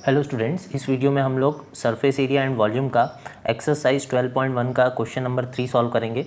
Hello students, इस video में हम लोग सरफेस एरिया एंड वॉल्यूम का एक्सरसाइज 12.1 का क्वेश्चन नंबर 3 सॉल्व करेंगे।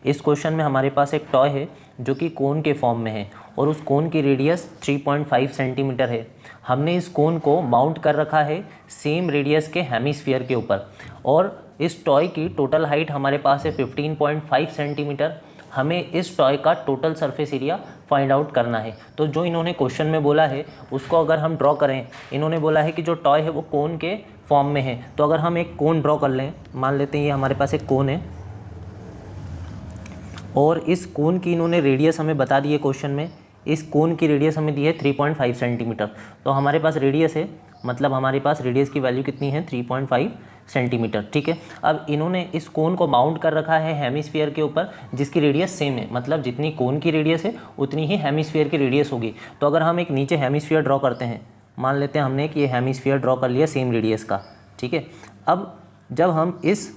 इस क्वेश्चन में हमारे पास एक टॉय है जो कि कोन के फॉर्म में है और उस कोन की रेडियस 3.5 सेंटीमीटर है। हमने इस कोन को माउंट कर रखा है सेम रेडियस के हेमिस्फीयर के ऊपर और इस टॉय की टोटल हाइट हमारे पास है 15.5 सेंटीमीटर। हमें इस टॉय का total surface area find out करना है। तो जो इन्होंने क्वेश्चन में बोला है उसको अगर हम ड्रॉ करें, इन्होंने बोला है कि जो टॉय है वो कोन के फॉर्म में है। तो अगर हम एक कोन ड्रॉ कर लें, मान लेते हैं ये हमारे पास एक कोन है और इस कोन की इन्होंने रेडियस हमें बता दी है क्वेश्चन में। इस कोन की रेडियस हमें दी है 3.5 सेंटीमीटर। तो हमारे पास रेडियस है, मतलब हमारे पास रेडियस की वैल्यू कितनी है 3.5 सेंटीमीटर। ठीक है, अब इन्होंने इस कोन को माउंट कर रखा है हेमिस्फीयर के ऊपर जिसकी रेडियस सेम है, मतलब जितनी कोन की रेडियस है उतनी ही हेमिस्फीयर की रेडियस होगी। तो अगर हम एक नीचे हेमिस्फीयर ड्रॉ करते हैं, मान लेते हैं हमने कि ये हेमिस्फीयर ड्रॉ कर लिया सेम रेडियस का। ठीक है, अब जब हम इस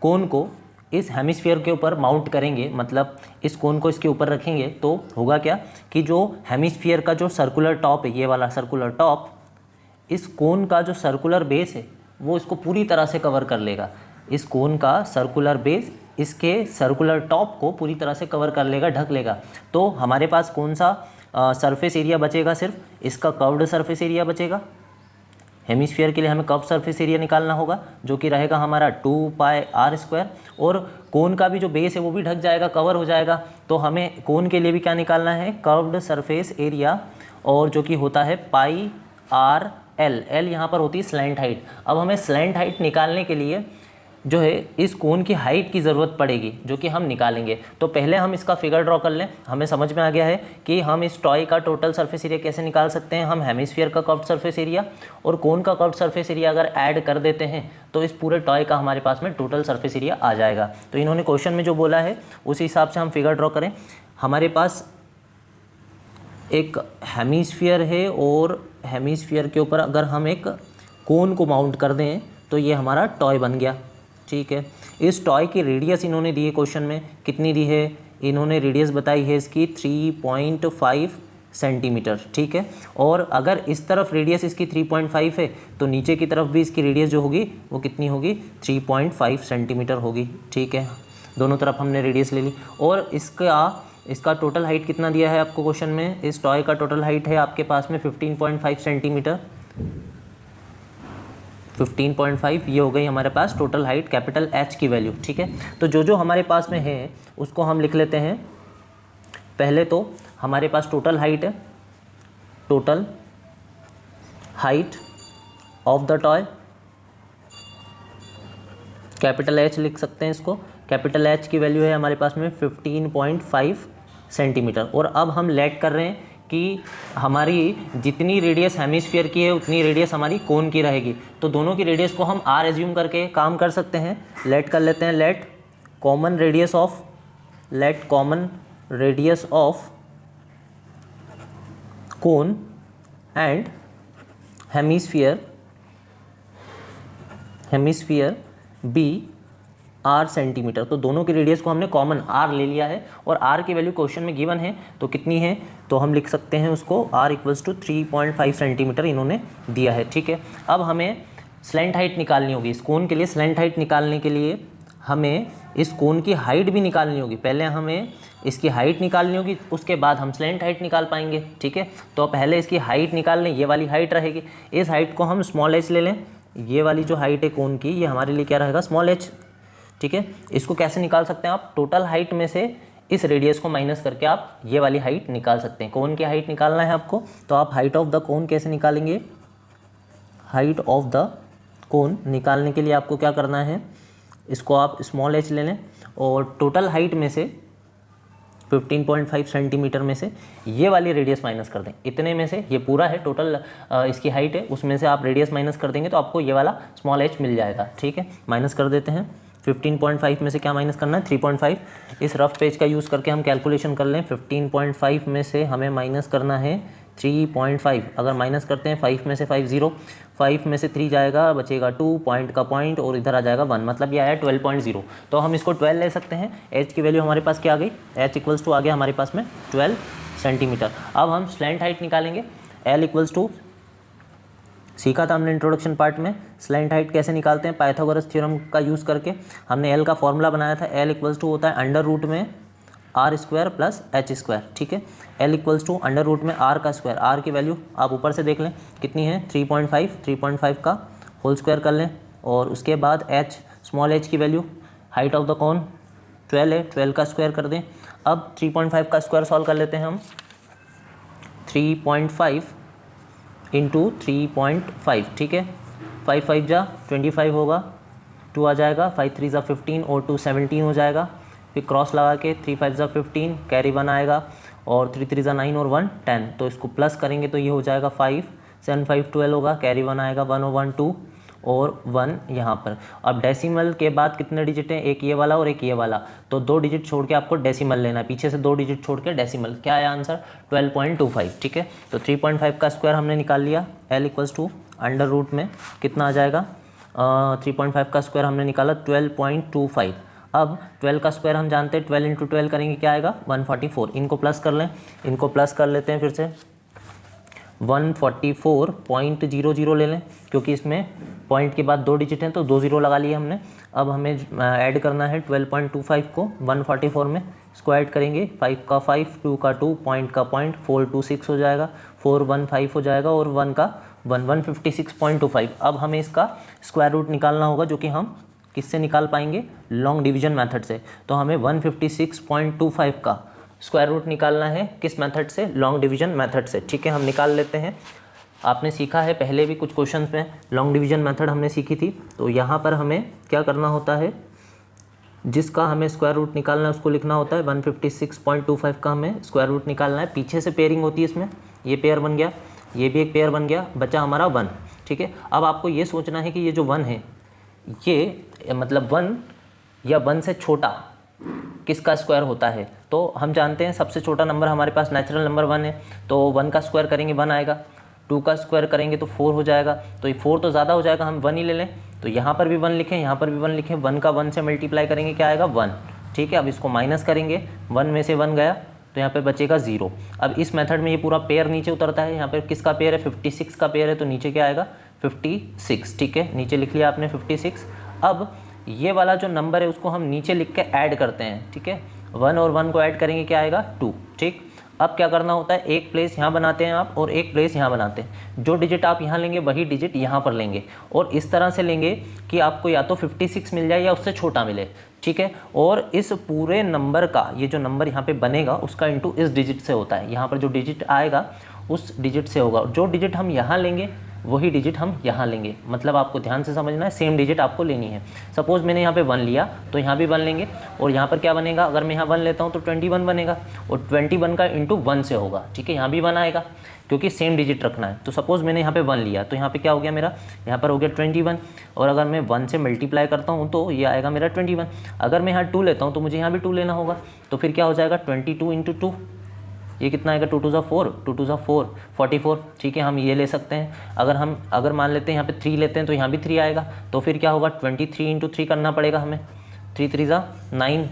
कोन को इस हेमिस्फीयर के ऊपर माउंट करेंगे, मतलब इस कोन को इसके ऊपर रखेंगे, तो होगा क्या कि जो हेमिस्फीयर का जो सर्कुलर टॉप है, ये वाला सर्कुलर टॉप, इस कोन का जो सर्कुलर बेस है वो इसको पूरी तरह से कवर कर लेगा। इस कोन का सर्कुलर बेस इसके सर्कुलर टॉप को पूरी तरह से कवर कर लेगा, ढक लेगा। तो हमारे पास कौन सा सरफेस एरिया बचेगा? सिर्फ इसका कर्व्ड सरफेस एरिया बचेगा। हेमिस्फीयर के लिए हमें कर्व सरफेस एरिया निकालना होगा जो कि रहेगा हमारा 2πr², और कोन का भी जो बेस है वो भी ढक जाएगा, कवर हो जाएगा। तो हमें कोन के लिए भी क्या निकालना है? कर्व्ड सरफेस एरिया, और जो कि होता है πr/l। l यहाँ पर होती है स्लैंट हाइट। अब हमें स्लैंट हाइट निकालने के लिए जो है इस कोन की हाइट की ज़रूरत पड़ेगी जो कि हम निकालेंगे। तो पहले हम इसका फिगर ड्रॉ कर लें। हमें समझ में आ गया है कि हम इस टॉय का टोटल सरफेस एरिया कैसे निकाल सकते हैं। हम हेमिस्फीयर का कर्व्ड सरफेस एरिया और कोन का कर्व्ड सरफेस एरिया अगर ऐड कर देते हैं तो इस पूरे टॉय का हमारे पास में टोटल सरफेस एरिया आ जाएगा। तो इन्होंने क्वेश्चन में जो बोला है उसी हिसाब से हम फिगर ड्रॉ करें। हमारे पास एक हेमिस्फीयर है और हेमिस्फीयर के ऊपर अगर हम एक कोन को माउंट कर दें तो ये हमारा टॉय बन गया। ठीक है, इस टॉय की रेडियस इन्होंने दी है क्वेश्चन में, कितनी दी है? इन्होंने रेडियस बताई है इसकी 3.5 सेंटीमीटर। ठीक है, और अगर इस तरफ रेडियस इसकी 3.5 है तो नीचे की तरफ भी इसकी रेडियस जो होगी वो कितनी होगी? 3.5 सेंटीमीटर होगी। ठीक है, दोनों तरफ हमने रेडियस ले ली। और इसका टोटल हाइट कितना दिया है आपको क्वेश्चन में? इस टॉय का टोटल हाइट है आपके पास में 15.5 सेंटीमीटर। 15.5 ये हो गई हमारे पास टोटल हाइट, कैपिटल H की वैल्यू। ठीक है, तो जो हमारे पास में है उसको हम लिख लेते हैं। पहले तो हमारे पास टोटल हाइट है, total height of the toy, capital H लिख सकते हैं इसको। कैपिटल H की वैल्यू है हमारे पास में 15.5 सेंटीमीटर। और अब हम लेट कर रहे हैं कि हमारी जितनी रेडियस हेमिस्फीयर की है उतनी रेडियस हमारी कोन की रहेगी। तो दोनों की रेडियस को हम r एज्यूम करके काम कर सकते हैं। लेट कर लेते हैं, let common radius of cone and hemisphere be r centimetre. तो दोनों की रेडियस को हमने कॉमन r ले लिया है और r की वैल्यू क्वेश्चन में गिवन है तो कितनी है? तो हम लिख सकते हैं उसको r = 3.5 सेंटीमीटर इन्होंने दिया है। ठीक है, अब हमें स्लैंट हाइट निकालनी होगी इस कोन के लिए। स्लैंट हाइट निकालने के लिए हमें इस कोन की हाइट भी निकालनी होगी। पहले हमें इसकी हाइट निकालनी होगी, उसके बाद हम स्लैंट हाइट निकाल पाएंगे। ठीक है, तो पहले इसकी हाइट निकाल लें। ये वाली हाइट रहेगी, इस हाइट को हम स्मॉल h ले लें। ये वाली जो हाइट है कोन की ये हमारे लिए क्या रहेगा? Small h। ठीक है, इसको कैसे निकाल सकते हैं आप? टोटल हाइट में से इस रेडियस को माइनस करके आप ये वाली हाइट निकाल सकते हैं। कोन की हाइट निकालना है आपको, तो आप हाइट ऑफ द कोन कैसे निकालेंगे? हाइट ऑफ द कोन निकालने के लिए आपको क्या करना है? इसको आप स्मॉल h ले लें और टोटल हाइट में से 15.5 सेंटीमीटर में से ये वाली रेडियस माइनस कर दें। इतने में से ये पूरा है टोटल इसकी हाइट है, उसमें से आप रेडियस माइनस कर देंगे तो आपको ये वाला स्मॉल h मिल जाएगा। ठीक है, माइनस कर देते हैं। 15.5 में से क्या माइनस करना है? 3.5। इस रफ पेज का यूज़ करके हम कैलकुलेशन कर लें। 15.5 में से हमें माइनस करना है 3.5। अगर माइनस करते हैं 5 में से 5 0, 5 में से 3 जाएगा, बचेगा 2, पॉइंट का पॉइंट और इधर आ जाएगा 1, मतलब ये आया 12.0। तो हम इसको 12 ले सकते हैं। h की वैल्यू हमारे पास क्या आ गई? h = आ गया हमारे पास में 12 सेंटीमीटर। अब हम स्लैंट हाइट निकालेंगे। l = सीखा था हमने इंट्रोडक्शन पार्ट में स्लैंट हाइट कैसे निकालते हैं, पाइथागोरस थ्योरम का यूज़ करके हमने एल का फॉर्मूला बनाया था। एल इक्वल्स टू होता है अंडर रूट में R square plus H square, ठीक है। L equals to under root में आर का स्क्वायर, आर की वैल्यू आप ऊपर से देख लें कितनी है 3.5 का होल स्क्वायर कर लें, और उसके बाद एच स्मॉल एच की value height of the cone 12 है, 12 का स्क्वायर कर दें। अब 3.5 का स्क्वायर सॉल्व कर लेते हैं हम, 3.5 इंटू 3.5, ठीक है। 5 5 जा 25 होगा, 2 आ जाएगा, 5 3 जा 15 और 2 17 हो जाएगा। फिर क्रॉस लगा के 3 5 जा 15, कैरी 1 आएगा, और 3 3 जा 9 और 1 10, तो इसको प्लस करेंगे तो ये हो जाएगा 5 7 5 12 होगा, कैरी 1 आएगा, 1 और 1 2 और 1 यहाँ पर। अब डेसिमल के बाद कितने डिजिट हैं, एक ये वाला और एक ये वाला, तो 2 डिजिट छोड़ के आपको डेसिमल लेना है, पीछे से 2 डिजिट छोड़ के डेसिमल। क्या है आंसर 12.25, ठीक है। तो 3.5 का स्क्वायर हमने निकाल लिया। L equals to under root में कितना आ जाएगा, 3.5 का स्क्वायर हमने निकाला 12.25। अब 12 का स्क्वायर हम जानते हैं, 12 इंटू 12 करेंगे क्या आएगा 144। इनको प्लस कर लें, इनको प्लस कर लेते हैं फिर से, 144.00 ले लें, क्योंकि इसमें पॉइंट के बाद 2 डिजिट हैं तो 2 0 लगा लिए हमने। अब हमें ऐड करना है 12.25 को 144 में, स्क्वायर करेंगे, 5 का 5, 2 का 2, पॉइंट का पॉइंट, 4 2 6 हो जाएगा, 4 1 5 हो जाएगा, और 1 का 1 156.25। अब हमें इसका स्क्वायर रूट निकालना होगा, जो कि हम किससे निकाल पाएंगे, लॉन्ग डिवीजन मेथड से। तो हमें 156.25 का स्क्वायर रूट निकालना है किस मेथड से, लॉन्ग डिवीजन मेथड से, ठीक है। हम निकाल लेते हैं। आपने सीखा है पहले भी कुछ क्वेश्चंस में लॉन्ग डिवीजन मेथड हमने सीखी थी। तो यहाँ पर हमें क्या करना होता है, जिसका हमें स्क्वायर रूट निकालना है उसको लिखना होता है 156.25 का हमें स्क्वायर रूट निकालना है। पीछे से पेयरिंग होती है इसमें, ये पेयर बन गया, ये भी एक पेयर बन गया, बचा हमारा 1, ठीक है। अब आपको ये सोचना है कि ये जो 1 है, ये मतलब 1 या 1 से छोटा किसका स्क्वायर होता है। तो हम जानते हैं सबसे छोटा नंबर हमारे पास नेचुरल नंबर 1 है, तो 1 का स्क्वायर करेंगे 1 आएगा, 2 का स्क्वायर करेंगे तो 4 हो जाएगा, तो ये 4 तो ज़्यादा हो जाएगा, हम 1 ही ले लें। तो यहाँ पर भी 1 लिखें, यहाँ पर भी 1 लिखें, 1 का 1 से मल्टीप्लाई करेंगे क्या आएगा 1, ठीक है। अब इसको माइनस करेंगे, 1 में से 1 गया तो यहाँ पे बचेगा 0। अब इस मेथड में ये पूरा पेयर नीचे उतरता है, यहाँ पे किसका पेयर है 56 का पेयर है, तो नीचे क्या आएगा 56, ठीक है। नीचे लिख लिया आपने 56। अब ये वाला जो नंबर है उसको हम नीचे लिख के ऐड करते हैं, ठीक है। 1 और 1 को ऐड करेंगे क्या आएगा 2, ठीक। अब क्या करना होता है, एक प्लेस यहाँ बनाते हैं आप और एक प्लेस यहाँ बनाते हैं। जो डिजिट आप यहाँ लेंगे वही डिजिट यहाँ पर लेंगे, और इस तरह से लेंगे कि आपको या तो 56 मिल जाए या उससे छोटा मिले, ठीक है। और इस पूरे नंबर का ये जो नंबर यहाँ पे बनेगा उसका इंटू इस डिजिट से होता है, यहाँ पर जो डिजिट आएगा उस डिजिट से होगा। जो डिजिट हम यहाँ लेंगे वही डिजिट हम यहाँ लेंगे, मतलब आपको ध्यान से समझना है, सेम डिजिट आपको लेनी है। सपोज़ मैंने यहाँ पे 1 लिया तो यहाँ भी 1 लेंगे, और यहाँ पर क्या बनेगा, अगर मैं यहाँ 1 लेता हूँ तो 21 बनेगा, और 21 का इंटू 1 से होगा, ठीक है। यहाँ भी 1 आएगा क्योंकि सेम डिजिट रखना है। तो सपोज़ मैंने यहाँ पे 1 लिया तो यहाँ पे क्या हो गया मेरा, यहाँ पर हो गया 21, और अगर मैं 1 से मल्टीप्लाई करता हूँ तो ये आएगा मेरा 21। अगर मैं यहाँ 2 लेता हूँ तो मुझे यहाँ भी 2 लेना होगा, तो फिर क्या हो जाएगा 22 इंटू 2, ये कितना आएगा 2 2 ज़ा 4, 2 2 ज़ा 4, 44, ठीक है। हम ये ले सकते हैं। अगर मान लेते हैं यहाँ पे 3 लेते हैं तो यहाँ भी 3 आएगा, तो फिर क्या होगा 23 इंटू 3 करना पड़ेगा हमें, 3 3 ज़ा 9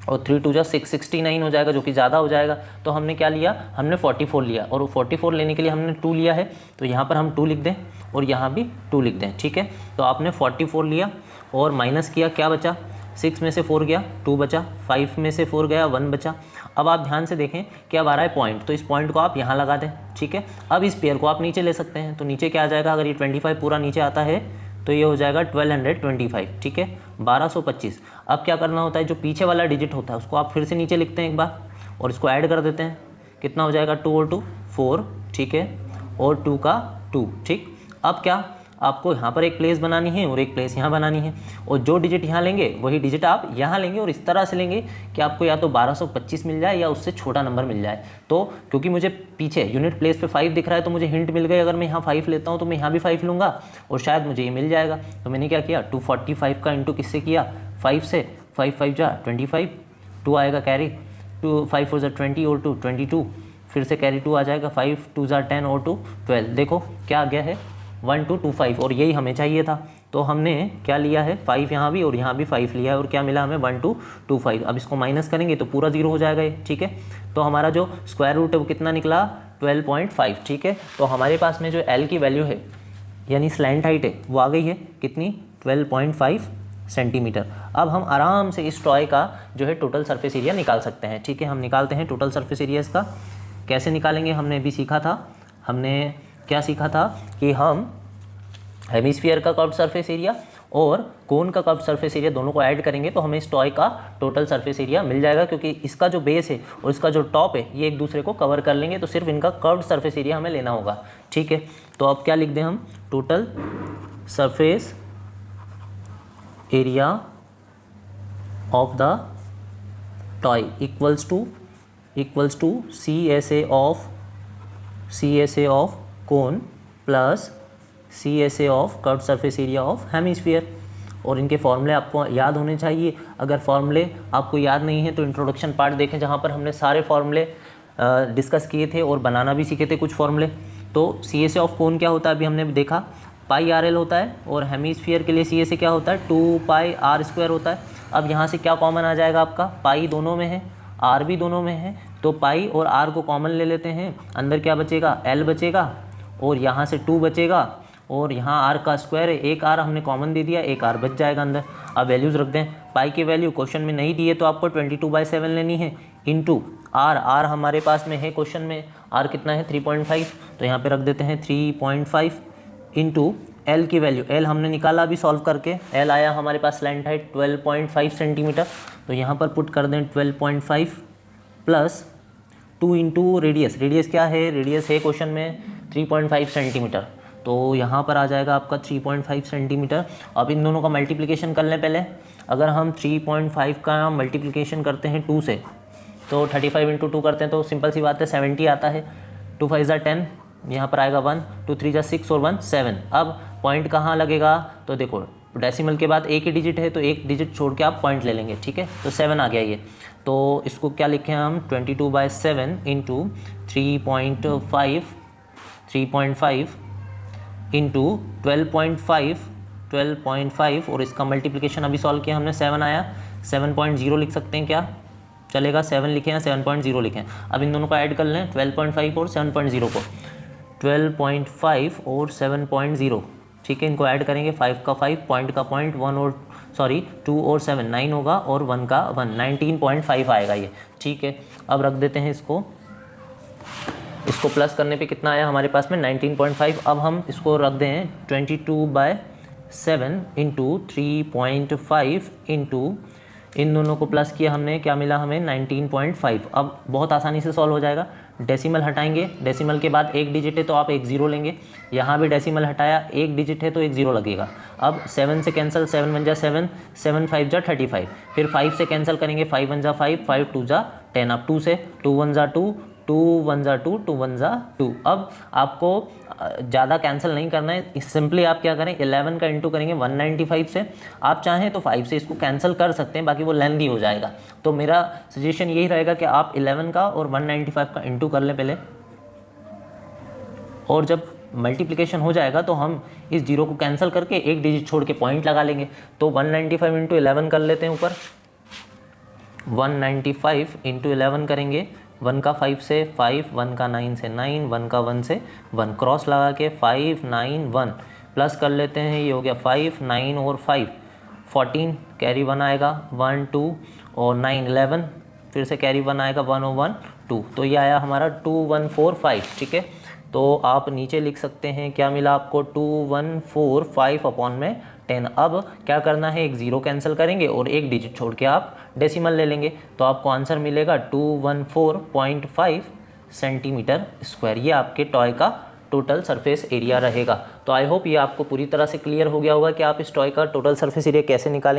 और 3 2 ज़ा 6, 69 हो जाएगा, जो कि ज़्यादा हो जाएगा। तो हमने क्या लिया, हमने 44 लिया, और 44 लेने के लिए हमने 2 लिया है, तो यहाँ पर हम 2 लिख दें और यहाँ भी 2 लिख दें, ठीक है। तो आपने 44 लिया और माइनस किया, क्या बचा, 6 में से 4 गया 2 बचा, 5 में से 4 गया 1 बचा। अब आप ध्यान से देखें कि अब आ रहा है पॉइंट, तो इस पॉइंट को आप यहाँ लगा दें, ठीक है। अब इस पेयर को आप नीचे ले सकते हैं, तो नीचे क्या आ जाएगा, अगर ये 25 पूरा नीचे आता है तो ये हो जाएगा 1225, ठीक है, 1225। अब क्या करना होता है, जो पीछे वाला डिजिट होता है उसको आप फिर से नीचे लिखते हैं एक बार, और इसको ऐड कर देते हैं, कितना हो जाएगा 2 और 2 4, ठीक है, और 2 का 2, ठीक। अब क्या, आपको यहाँ पर एक प्लेस बनानी है और एक प्लेस यहाँ बनानी है, और जो डिजिट यहाँ लेंगे वही डिजिट आप यहाँ लेंगे, और इस तरह से लेंगे कि आपको या तो 1225 मिल जाए या उससे छोटा नंबर मिल जाए। तो क्योंकि मुझे पीछे यूनिट प्लेस पे 5 दिख रहा है तो मुझे हिंट मिल गई, अगर मैं यहाँ 5 लेता हूँ तो मैं यहाँ भी 5 लूँगा और शायद मुझे ये मिल जाएगा। तो मैंने क्या किया, 245 का इंटू किससे किया, 5 से, 5 5 जा 25, 2 आएगा कैरी, 2 5 4 जा 20 और 2 22, फिर से कैरी 2 आ जाएगा, 5 2 जा 10 और 2 12। देखो क्या आ गया है 1225, और यही हमें चाहिए था। तो हमने क्या लिया है 5 यहाँ भी और यहाँ भी 5 लिया है, और क्या मिला हमें 1225। अब इसको माइनस करेंगे तो पूरा 0 हो जाएगा ये, ठीक है। तो हमारा जो स्क्वायर रूट है वो कितना निकला 12.5, ठीक है। तो हमारे पास में जो L की वैल्यू है यानी स्लैंट हाइट है वो आ गई है कितनी 12.5 सेंटीमीटर। अब हम आराम से इस टॉय का जो है टोटल सरफेस एरिया निकाल सकते हैं। ठीक है, हम निकालते हैं टोटल सरफेस एरिया इसका। कैसे निकालेंगे हमने अभी सीखा था। हमने क्या सीखा था कि हम हेमिस्फीयर का कर्व्ड सरफेस एरिया और कोन का कर्व्ड सरफेस एरिया दोनों को ऐड करेंगे तो हमें इस टॉय का टोटल सरफेस एरिया मिल जाएगा, क्योंकि इसका जो बेस है और इसका जो टॉप है ये एक दूसरे को कवर कर लेंगे, तो सिर्फ इनका कर्व्ड सरफेस एरिया हमें लेना होगा। ठीक है, तो अब क्या लिख दें हम, total surface area of the toy equals to CSA of cone plus CSA of curved surface area of hemisphere. और इनके फॉर्मूले आपको याद होने चाहिए। अगर फॉर्मूले आपको याद नहीं है तो इंट्रोडक्शन पार्ट देखें, जहाँ पर हमने सारे फॉर्मूले डिस्कस किए थे और बनाना भी सीखे थे कुछ फॉर्मूले। तो CSA ऑफ कोन क्या होता है अभी हमने देखा, पाई RL होता है, और हेमिस्फीयर के लिए CSA क्या होता है 2 पाई R² होता है। अब यहाँ से क्या कॉमन आ जाएगा आपका, पाई दोनों में है, R भी दोनों में है, तो पाई और R को कॉमन ले लेते हैं। अंदर क्या बचेगा, L बचेगा, और यहाँ से 2 बचेगा, और यहाँ R का स्क्वायर है, एक R हमने कॉमन दे दिया, एक R बच जाएगा अंदर। अब वैल्यूज़ रख दें। पाई की वैल्यू क्वेश्चन में नहीं दी है तो आपको 22/7 लेनी है, इंटू R हमारे पास में है क्वेश्चन में, R कितना है 3.5, तो यहाँ पे रख देते हैं 3.5 इंटू L की वैल्यू, L हमने निकाला अभी सॉल्व करके, L आया हमारे पास स्लैंट हाइट 12.5 सेंटीमीटर, तो यहाँ पर पुट कर दें 12.5 प्लस 2 इंटू रेडियस, रेडियस क्या है, रेडियस है क्वेश्चन में 3.5 सेंटीमीटर, तो यहाँ पर आ जाएगा आपका 3.5 सेंटीमीटर। अब इन दोनों का मल्टीप्लिकेशन कर लें पहले। अगर हम 3.5 का मल्टीप्लिकेशन करते हैं 2 से, तो 35 इंटू 2 करते हैं तो सिंपल सी बात है 70 आता है। 2 5 ज़ा 10, यहाँ पर आएगा 1, 2 3 ज़ा 6 और 1 7। अब पॉइंट कहाँ लगेगा, तो देखो डेसिमल के बाद एक ही डिजिट है तो एक डिजिट छोड़ के आप पॉइंट ले लेंगे। ठीक है, तो 7 आ गया ये, तो इसको क्या लिखें हम 22/7 इंटू 3.5 इंटू 12.5 और इसका मल्टीप्लिकेशन अभी सॉल्व किया हमने, 7 आया, 7.0 लिख सकते हैं, क्या चलेगा, 7 लिखें या 7.0 लिखें। अब इन दोनों को ऐड कर लें, 12.5 और 7.0 को, 12.5 और 7.0, ठीक है, इनको ऐड करेंगे, 5 का 5, पॉइंट का पॉइंट, 2 और 7 9 होगा, और 1 का 1 19.5 आएगा ये। ठीक है, अब रख देते हैं इसको प्लस करने पे कितना आया हमारे पास में 19.5। अब हम इसको रख दें 22/7 इंटू 3.5 इंटू, इन दोनों को प्लस किया हमने, क्या मिला हमें 19.5। अब बहुत आसानी से सॉल्व हो जाएगा। डेसिमल हटाएंगे, डेसिमल के बाद एक डिजिट है तो आप एक ज़ीरो लेंगे, यहाँ भी डेसिमल हटाया, एक डिजिट है तो एक ज़ीरो लगेगा। अब 7 से कैंसिल, 7 1 जा 7, 7 5 जा 35, फिर 5 से कैंसिल करेंगे, 5 1 जा 5, 5 2 जा 10, अब 2 से 2 1 जा 2, 2 1 जा 2, 2 1 जा 2। अब आपको ज़्यादा कैंसिल नहीं करना है, सिंपली आप क्या करें 11 का इंटू करेंगे 195 से। आप चाहें तो 5 से इसको कैंसिल कर सकते हैं, बाकी वो लेंथी हो जाएगा। तो मेरा सजेशन यही रहेगा कि आप 11 का और 195 का इंटू कर लें पहले, और जब मल्टीप्लिकेशन हो जाएगा तो हम इस जीरो को कैंसिल करके एक डिजिट छोड़ के पॉइंट लगा लेंगे। तो 195 इंटू 11 कर लेते हैं ऊपर, 195 इंटू 11 करेंगे, 1 का 5 से 5, 1 का 9 से 9, 1 का 1 से 1, क्रॉस लगा के 5 9 1 प्लस कर लेते हैं, ये हो गया 5 9 और 5 14, कैरी 1 आएगा, 1 2 और 9 11, फिर से कैरी 1 आएगा, 1 और 1 2, तो ये आया हमारा 2145। ठीक है, तो आप नीचे लिख सकते हैं क्या मिला आपको 2145 अपॉन में 10। अब क्या करना है, एक ज़ीरो कैंसिल करेंगे और एक डिजिट छोड़ के आप डेसिमल ले लेंगे, तो आपको आंसर मिलेगा 214.5 सेंटीमीटर स्क्वायर। ये आपके टॉय का टोटल सरफेस एरिया रहेगा। तो आई होप ये आपको पूरी तरह से क्लियर हो गया होगा कि आप इस टॉय का टोटल सरफेस एरिया कैसे निकालेंगे।